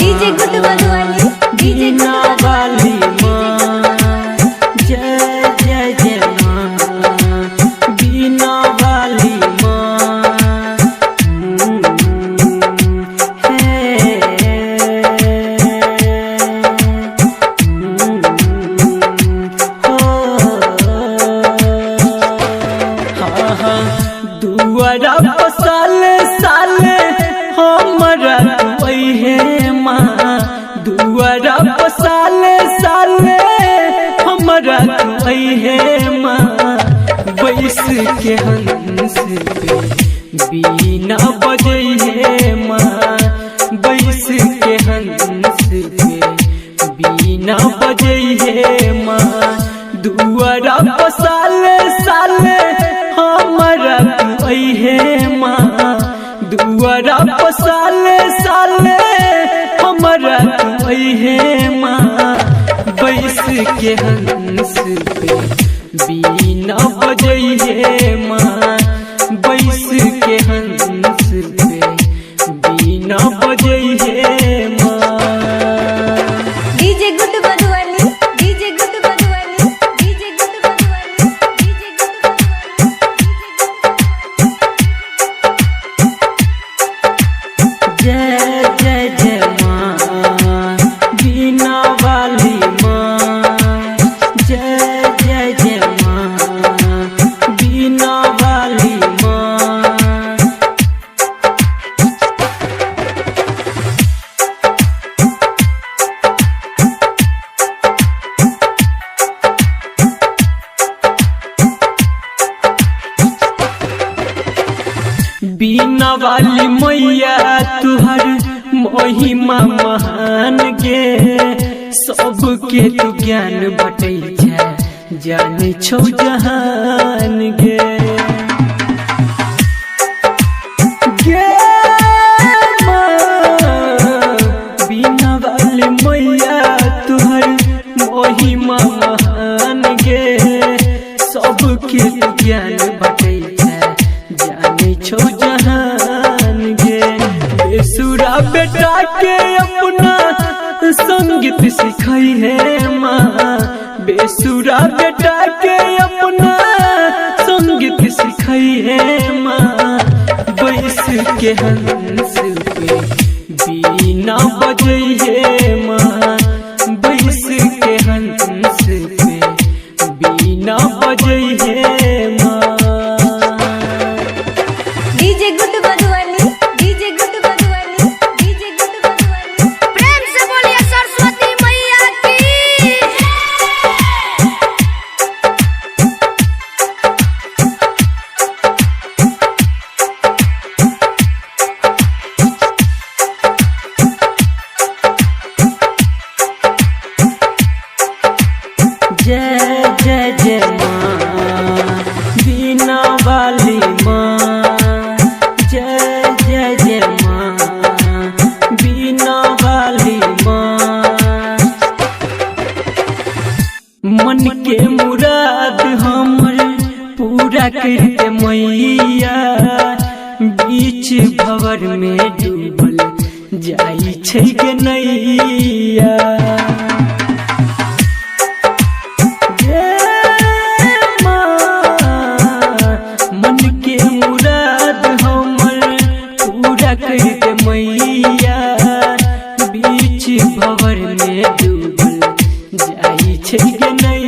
DJ गुड मधुवाली DJ वाली माँ जय जय जय माँ बीना वाली माँ दुआरा साले साले हमरा है माँ दुआरा साले साले हमरा है माँ बैस के हंस पे बीना बजे है माँ बैस के हंस पे बीना बजे है माँ दुआरा साले साले हमरा है माँ दुआरा साले साले हमरा है माँ बैस के हंस पे बीना बजे है माँ बैस के हंस पे बीना बजे है माँ डीजे गुड मधुवाली डीजे गुड मधुवाली डीजे गुड मधुवाली डीजे गुड जय जय जय माँ बीना वाली माँ जय जय जय माँ बीना वाली माँ बीना वाली मैया तुहर महिमा महान गे सबके तू ज्ञान बटै छै जाने छौ जहान गे गे माँ बीना वाली मैया तुहर महिमा महान गे सबके तू ज्ञान बटै छै जाने छौ जहान गे बेसुरा बेटा के अपना संगीत सिखाई है माँ बेसुरा बेटा के अपना संगीत सिखाई है माँ बैस के हंस पे बीना बजे है माँ बैस के हंस पे बीना बजे है माँ डीजे गुड मधुवाली डीजे गुड मधुवाली डीजे गुड मधुवाली प्रेम से बोलिए सरस्वती मैया की जय जय जय माँ बीना वाली माँ जय जय जय माँ बीना वाली माँ मन के मुराद हमर पूरा करके मैया बीच भंवर में डूबल जाई छै गे नैया मन के मुराद हमर पूरा करके मैया बीच भंवर में डूबल जाई छै गे नैया